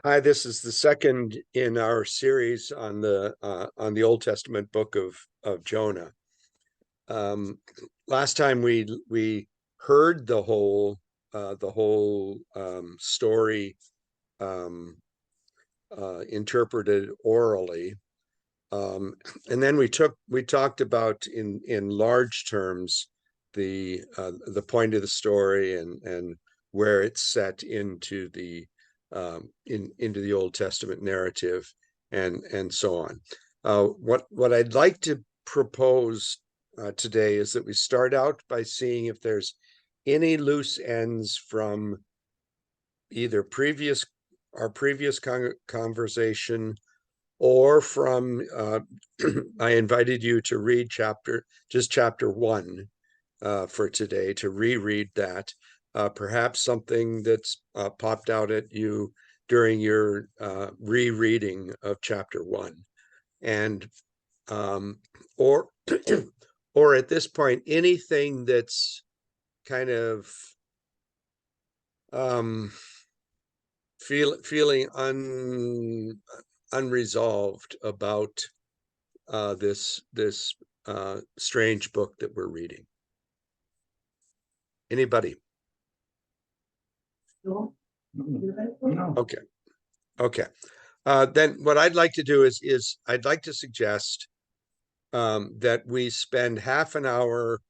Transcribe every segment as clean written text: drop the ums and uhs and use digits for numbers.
Hi, this is the second in our series on the Old Testament book of Jonah. Um, Last time we heard the whole story um, interpreted orally, and then we talked about in large terms the point of the story and where it's set into the into the Old Testament narrative and so on. What I'd like to propose today is that we start out by seeing if there's any loose ends from either our previous conversation or from I invited you to read chapter 1 for today, to reread that. Perhaps something that's popped out at you during your rereading of chapter 1, and or or at this point anything that's kind of um, feeling unresolved about this strange book that we're reading. Anybody? No. Okay. Okay. Then what I'd like to do is I'd like to suggest that we spend half an hour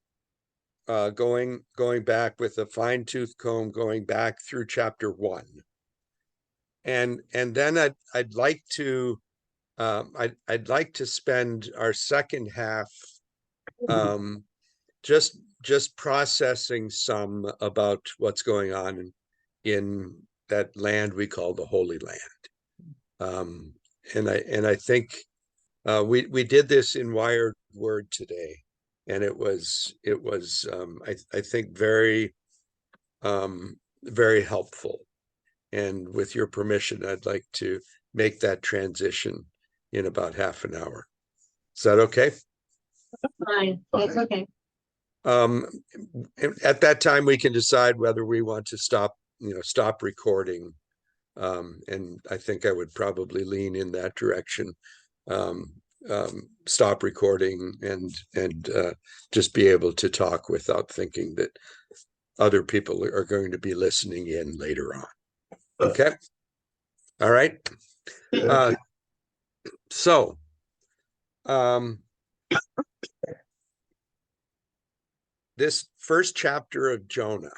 going back with a fine-tooth comb, going back through chapter 1, and then I'd like to I'd like to spend our second half just processing some about what's going on in that land we call the Holy Land. And I think we did this in Wired Word today, and it was I think very helpful. And with your permission, I'd like to make that transition in about half an hour. Is that okay? Fine, that's okay. At that time, we can decide whether we want to stop recording. And I think I would probably lean in that direction. Stop recording and just be able to talk without thinking that other people are going to be listening in later on. Okay. All right. So, this first chapter of Jonah,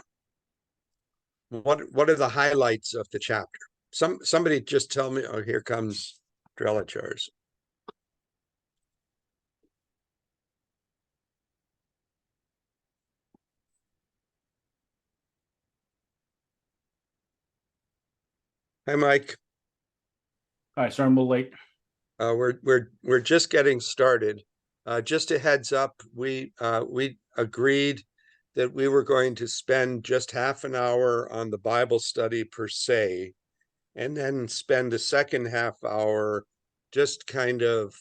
what are the highlights of the chapter? Somebody just tell me. Oh, here comes Drelichars. Hi, Mike. Hi, sorry I'm a little late. We're just getting started. Just a heads up, we agreed that we were going to spend just half an hour on the Bible study per se, and then spend the second half hour just kind of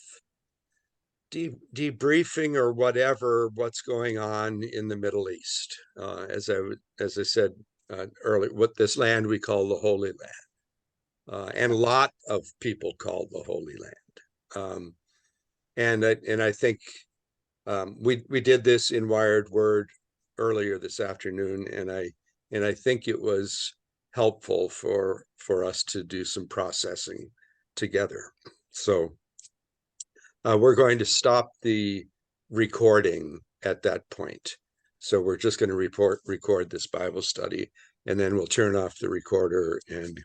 debriefing or whatever what's going on in the Middle East. As I said earlier, what this land we call the Holy Land, and a lot of people call the Holy Land. And I think we did this in Wired Word earlier this afternoon, and I think it was helpful for us to do some processing together. So we're going to stop the recording at that point. So we're just going to record this Bible study, and then we'll turn off the recorder and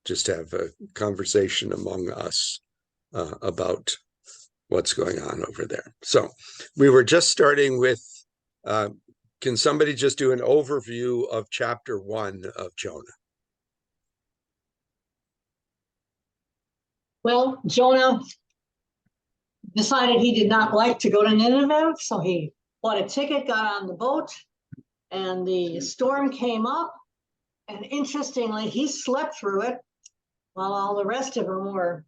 just have a conversation among us about what's going on over there. So we were just starting with, can somebody just do an overview of chapter 1 of Jonah? Well, Jonah decided he did not like to go to Nineveh, so he bought a ticket, got on the boat, and the storm came up. And interestingly, he slept through it while all the rest of them were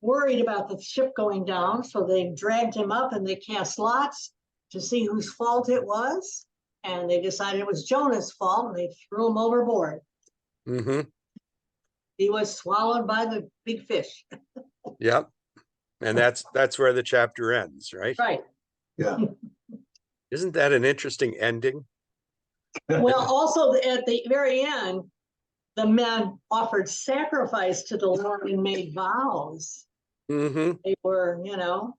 worried about the ship going down. So they dragged him up and they cast lots to see whose fault it was. And they decided it was Jonah's fault, and they threw him overboard. Mm-hmm. he was swallowed by the big fish. Yep. And that's where the chapter ends, right? Right. Yeah. Isn't that an interesting ending? Well, also at the very end, the men offered sacrifice to the Lord and made vows. Mm-hmm. They were, you know,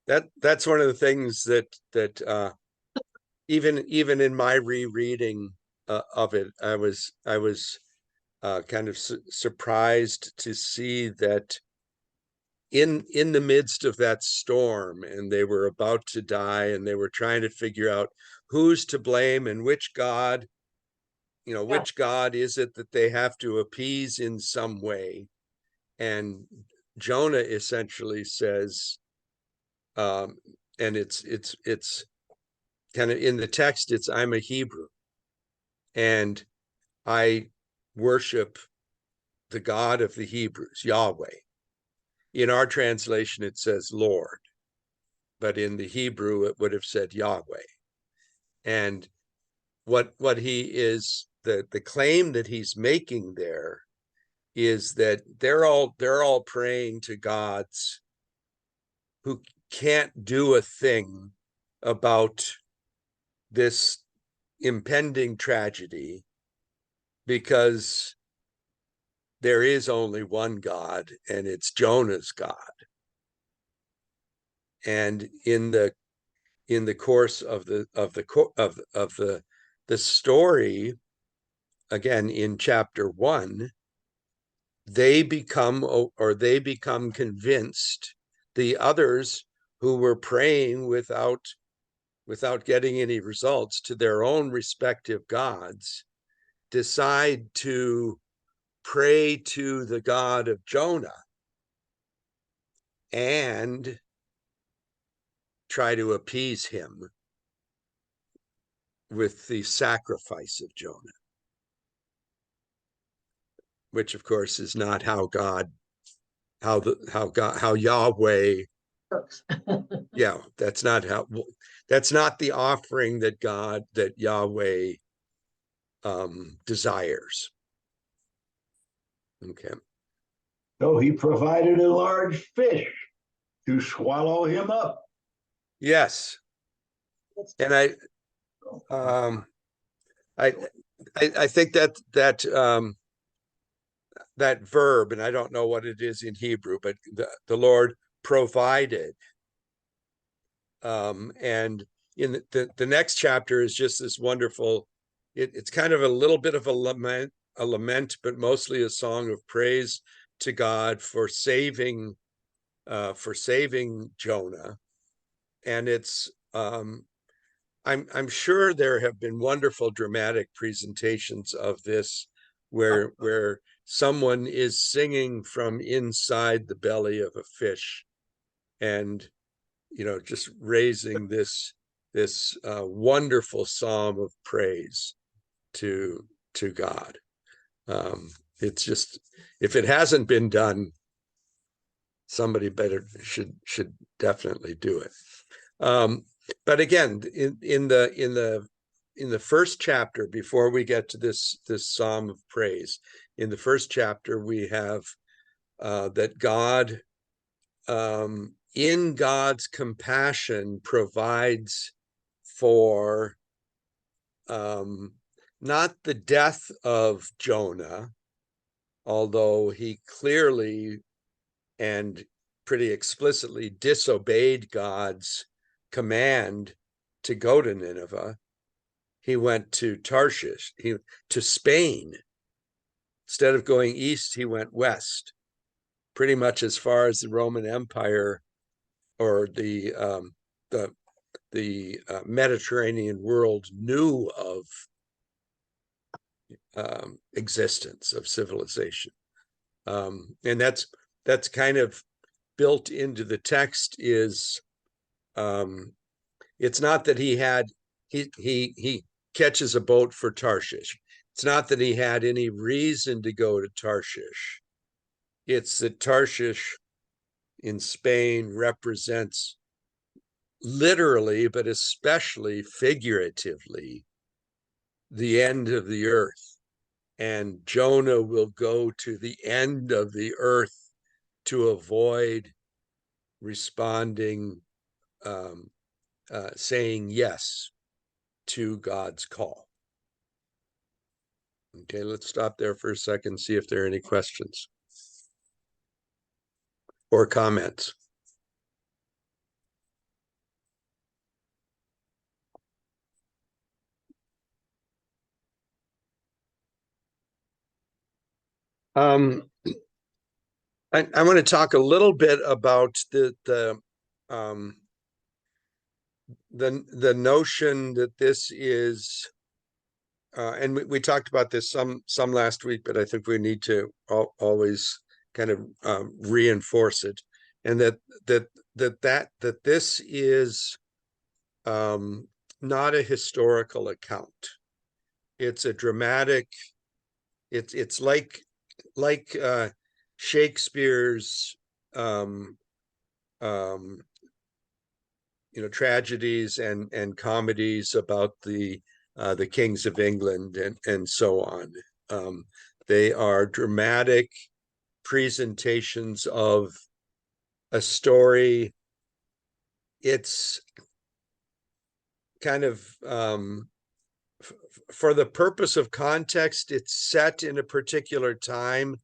That's one of the things that even in my rereading of it, I was kind of surprised to see that in the midst of that storm, and they were about to die, and they were trying to figure out who's to blame and which God, which God is it that they have to appease in some way. And Jonah essentially says, and it's kind of in the text, it's I'm a Hebrew and I worship the God of the Hebrews, Yahweh. In our translation, it says Lord, but in the Hebrew, it would have said Yahweh. And what he is, the claim that he's making there is that they're all praying to gods who can't do a thing about this impending tragedy because there is only one God, and it's Jonah's God. And in the course of the story, again in chapter 1, they become convinced, the others who were praying without getting any results to their own respective gods, decide to pray to the God of Jonah and try to appease him with the sacrifice of Jonah, which of course is not how Yahweh works. yeah, that's not the offering that Yahweh desires. Okay. So he provided a large fish to swallow him up. Yes. And I think that verb, and I don't know what it is in Hebrew, but the Lord provided. And in the next chapter is just this wonderful, it's kind of a little bit of a lament, but mostly a song of praise to God for saving Jonah. And it's I'm sure there have been wonderful dramatic presentations of this where someone is singing from inside the belly of a fish, and just raising this wonderful psalm of praise to God. It's just, if it hasn't been done, somebody should definitely do it. But again, in the first chapter, before we get to this psalm of praise, in the first chapter we have that God, in God's compassion, provides for not the death of Jonah, although he clearly and pretty explicitly disobeyed God's command to go to Nineveh. He went to Tarshish, to Spain. Instead of going east, he went west, pretty much as far as the Roman Empire or the Mediterranean world knew of existence, of civilization. And that's kind of built into the text. Is it's not that he catches a boat for Tarshish. It's not that he had any reason to go to Tarshish. It's that Tarshish in Spain represents, literally, but especially figuratively, the end of the earth. and Jonah will go to the end of the earth to avoid responding, saying yes to God's call. Okay, let's stop there for a second, see if there are any questions or comments. I want to talk a little bit about the notion that this is, and we talked about this some last week, but I think we need to always kind of reinforce it, and that this is not a historical account. It's a dramatic. It's like Shakespeare's tragedies and comedies about the kings of England and so on. They are dramatic presentations of a story. It's kind of for the purpose of context, it's set in a particular time,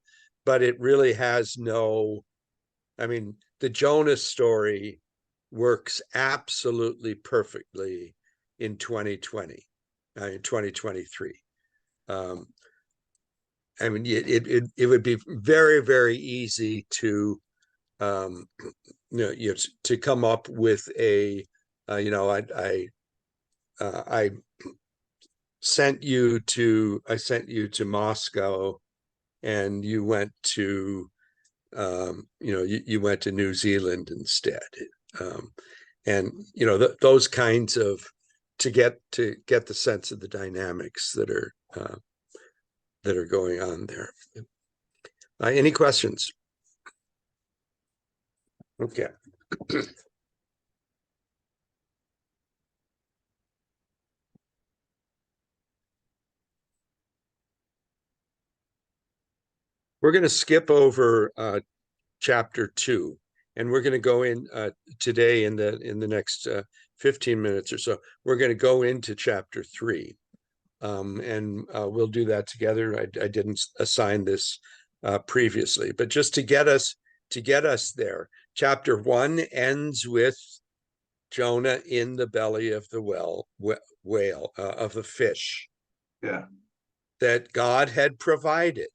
but it really has no, I mean, the Jonah story works absolutely perfectly in 2020, in 2023. I mean, it would be very, very easy to, to come up with a, I sent you to Moscow, and you went to, you went to New Zealand instead, and those kinds of to get the sense of the dynamics that are going on there. Any questions? Okay. We're going to skip over chapter 2, and we're going to go in today in the next 15 minutes or so. We're going to go into chapter 3, and we'll do that together. I didn't assign this previously, but just to get us there. Chapter 1 ends with Jonah in the belly of the whale of the fish. Yeah. That God had provided.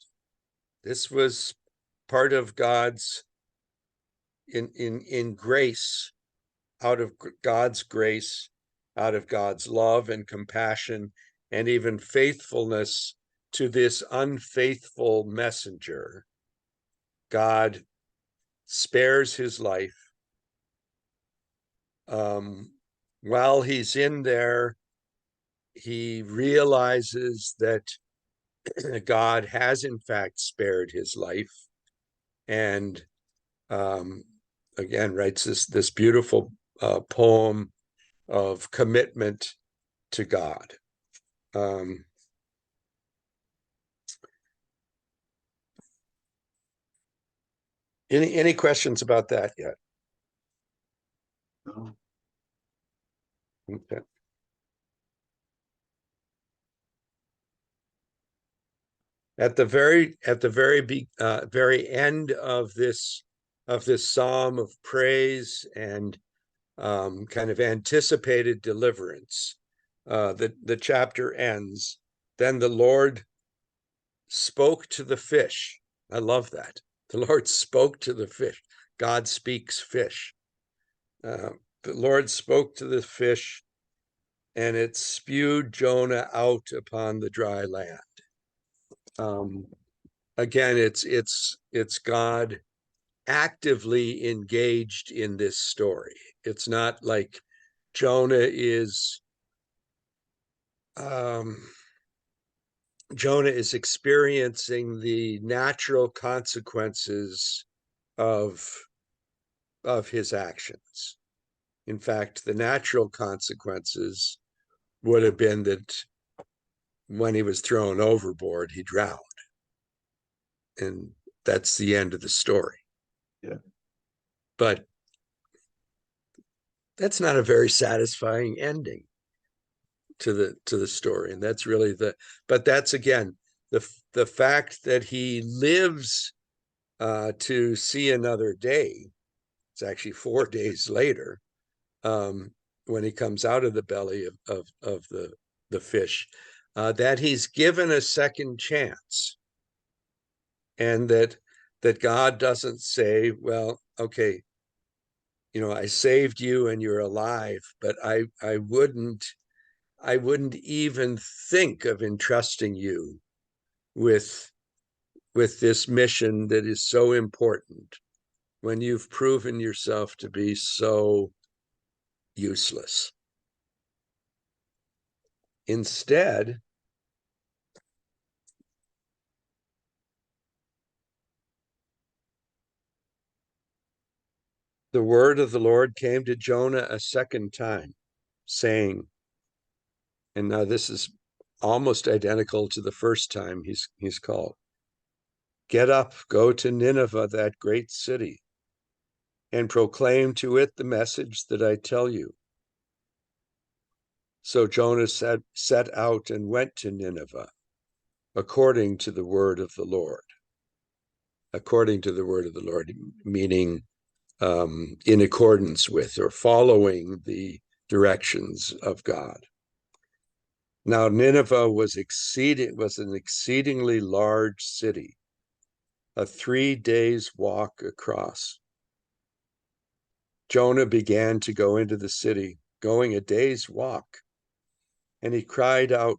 This was part of God's in grace, out of God's grace, out of God's love and compassion, and even faithfulness to this unfaithful messenger. God spares his life. While he's in there, he realizes that God has in fact spared his life, and again writes this beautiful poem of commitment to God. Any questions about that yet? No. Okay. At the very end of this psalm of praise and kind of anticipated deliverance, the chapter ends. Then the Lord spoke to the fish. I love that. The Lord spoke to the fish. God speaks fish. The Lord spoke to the fish, and it spewed Jonah out upon the dry land. Again, it's God actively engaged in this story. It's not like Jonah is experiencing the natural consequences of his actions. In fact, the natural consequences would have been that when he was thrown overboard, he drowned. And that's the end of the story. Yeah. But that's not a very satisfying ending to the story. And that's really but that's again, the fact that he lives to see another day. It's actually 4 days later, when he comes out of the belly of the fish, that he's given a second chance, and that God doesn't say, well, okay, I saved you and you're alive, but I wouldn't even think of entrusting you with this mission that is so important when you've proven yourself to be so useless. Instead, the word of the Lord came to Jonah a second time, saying, and now this is almost identical to the first time he's called, get up, go to Nineveh, that great city, and proclaim to it the message that I tell you. So Jonah set out and went to Nineveh, according to the word of the Lord. According to the word of the Lord, meaning in accordance with or following the directions of God. Now Nineveh was an exceedingly large city, a 3 days walk across. Jonah began to go into the city, going a day's walk, and he cried out,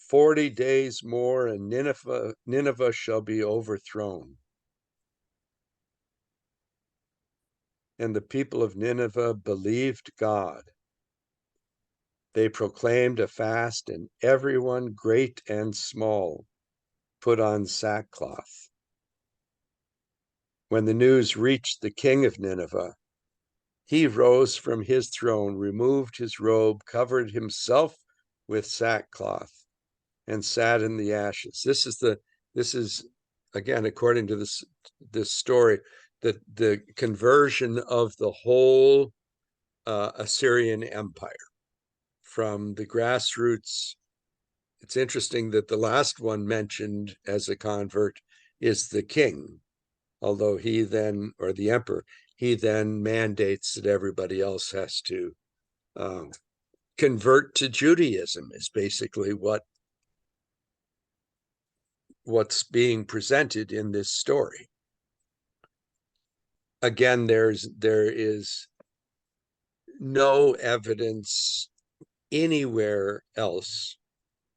40 days more and Nineveh shall be overthrown. And the people of Nineveh believed God. They proclaimed a fast, and everyone, great and small, put on sackcloth. When the news reached the king of Nineveh, he rose from his throne, removed his robe, covered himself with sackcloth, and sat in the ashes. This is again, according to this story, the conversion of the whole Assyrian Empire from the grassroots. It's interesting that the last one mentioned as a convert is the king, although he then, or the emperor, he then mandates that everybody else has to convert to Judaism, is basically what's being presented in this story. Again, there is no evidence anywhere else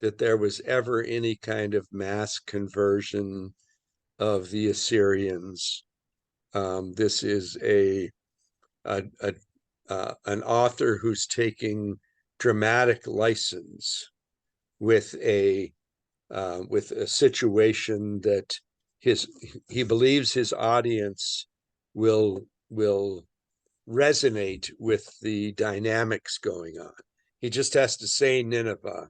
that there was ever any kind of mass conversion of the Assyrians. This is an author who's taking dramatic license with a situation that he believes his audience will resonate with the dynamics going on. He just has to say Nineveh,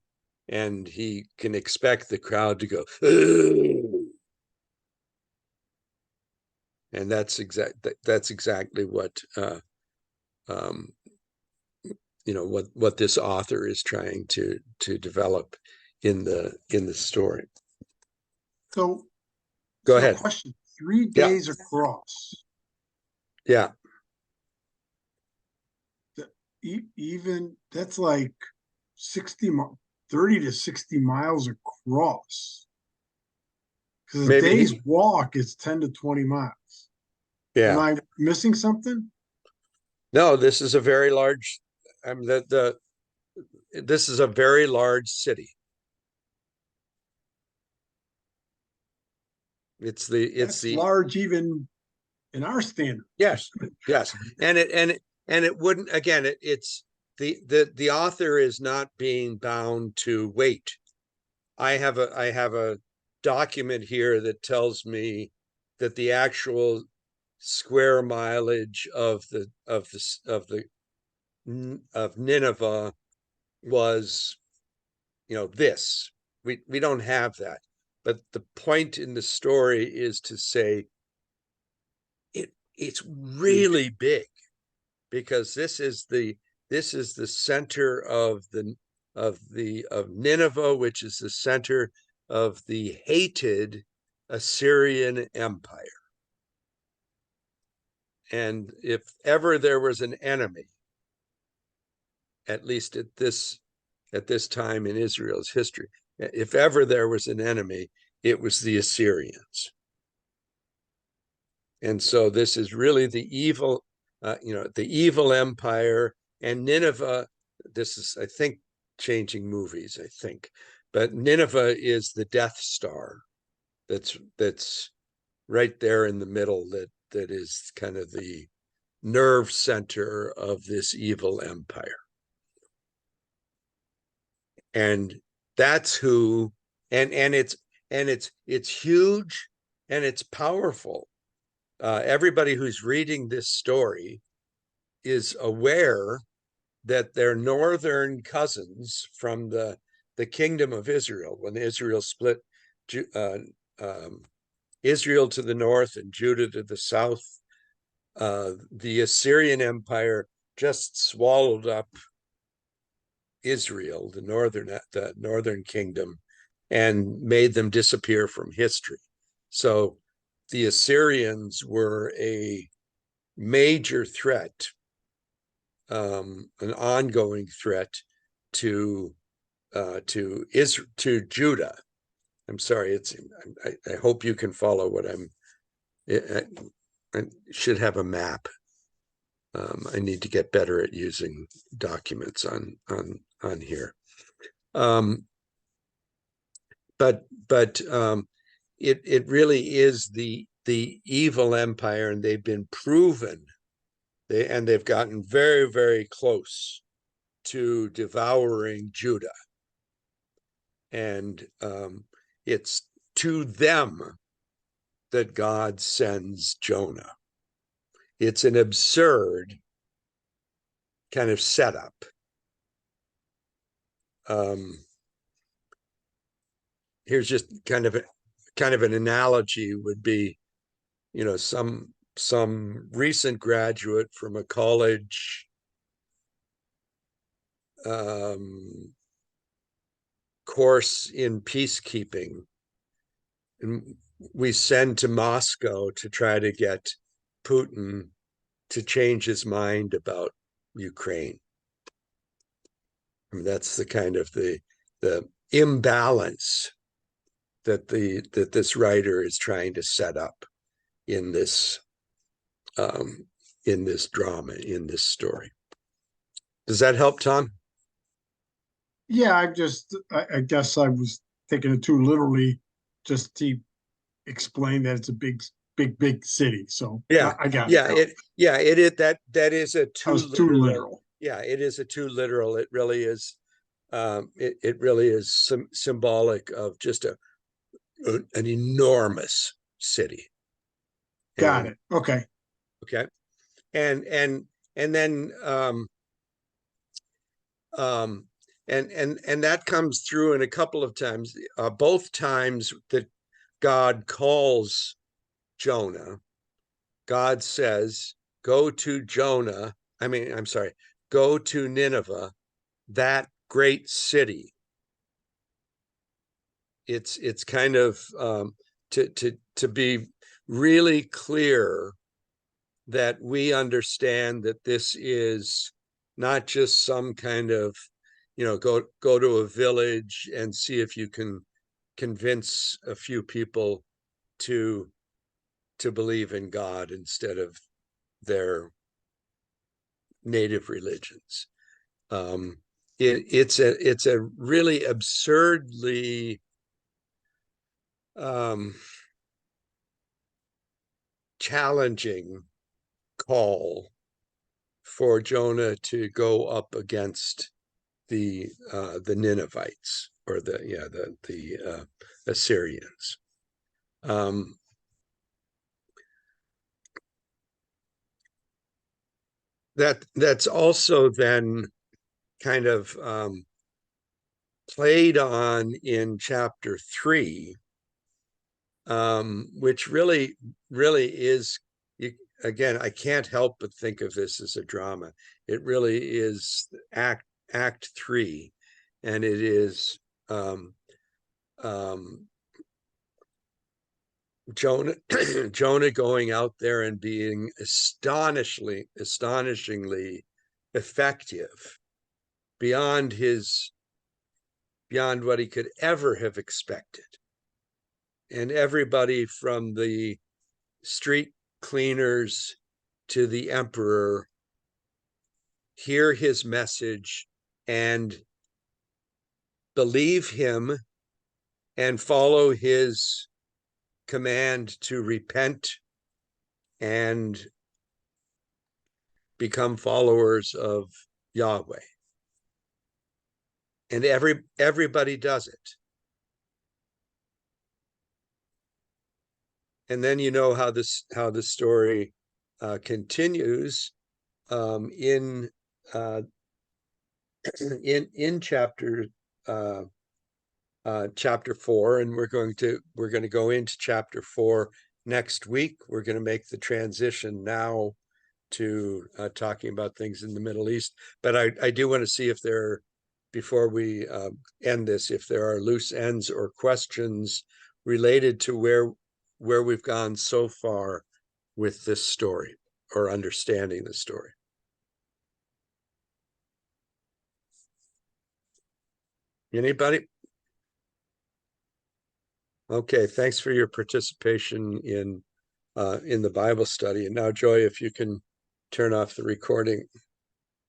and he can expect the crowd to go, "Ugh!" And that's exactly what what this author is trying to develop in the story. So, Go ahead. Question: 3 Yeah. days across. Yeah. Even that's like 30 to 60 miles across. Because a day's walk is 10 to 20 miles. Yeah. Am I missing something? No, this is a very large. This is a very large city. It's large even in our standards. Yes, and it wouldn't, again. It's the author is not being bound to wait. I have a document here that tells me that the actual square mileage of Nineveh was, this, we don't have that. But the point in the story is to say it's really big, because this is the center of Nineveh, which is the center of the hated Assyrian Empire. And if ever there was an enemy, at least at this time in Israel's history, if ever there was an enemy, it was the Assyrians. And so this is really the evil, the evil empire. And Nineveh, this is, I think, changing movies, I think, but Nineveh is the Death Star that's right there in the middle, that is kind of the nerve center of this evil empire. And that's who, and it's huge and it's powerful. Everybody who's reading this story is aware that they're northern cousins from the kingdom of Israel, when Israel split Israel to the north and Judah to the south. The Assyrian Empire just swallowed up Israel, the northern kingdom, and made them disappear from history. So the Assyrians were a major threat, an ongoing threat to Judah. I'm sorry. I hope you can follow what I should have a map. I need to get better at using documents on here. But it really is the evil empire, and they've been proven. They've gotten very, very close to devouring Judah. And it's to them that God sends Jonah. It's an absurd kind of setup. Here's just kind of an analogy would be, some recent graduate from a college course in peacekeeping, and we send to Moscow to try to get Putin to change his mind about Ukraine. I mean, that's the kind of the imbalance that this writer is trying to set up in this drama, in this story. Does that help, Tom? Yeah, I guess I was taking it too literally, just to explain that it's a big city. So Yeah, I got yeah, it. that is a I was too literal. Yeah, it is a too literal. It really is. It really is symbolic of just an enormous city. Got it. Okay. Okay, and then and that comes through in a couple of times. Both times that God calls Jonah, God says, "Go to Jonah." I'm sorry. Go to Nineveh, that great city. It's kind of to be really clear that we understand that this is not just some kind of, go to a village and see if you can convince a few people to believe in God instead of their native religions. It's a really absurdly challenging call for Jonah to go up against the Ninevites, or the Assyrians. That's also then kind of played on in chapter 3, which really is, again, I can't help but think of this as a drama. It really is act 3, and it is Jonah Jonah going out there and being astonishingly effective beyond what he could ever have expected. And everybody from the street cleaners to the emperor hear his message and believe him and follow his command to repent and become followers of Yahweh. And everybody does it. And then you know how the story continues in chapter chapter 4, and we're going to go into chapter 4 next week. We're going to make the transition now to talking about things in the Middle East. But I do want to see if there, before we end this, if there are loose ends or questions related to where we've gone so far with this story or understanding the story. Anybody? Okay, thanks for your participation in the Bible study. And now, Joy, if you can turn off the recording.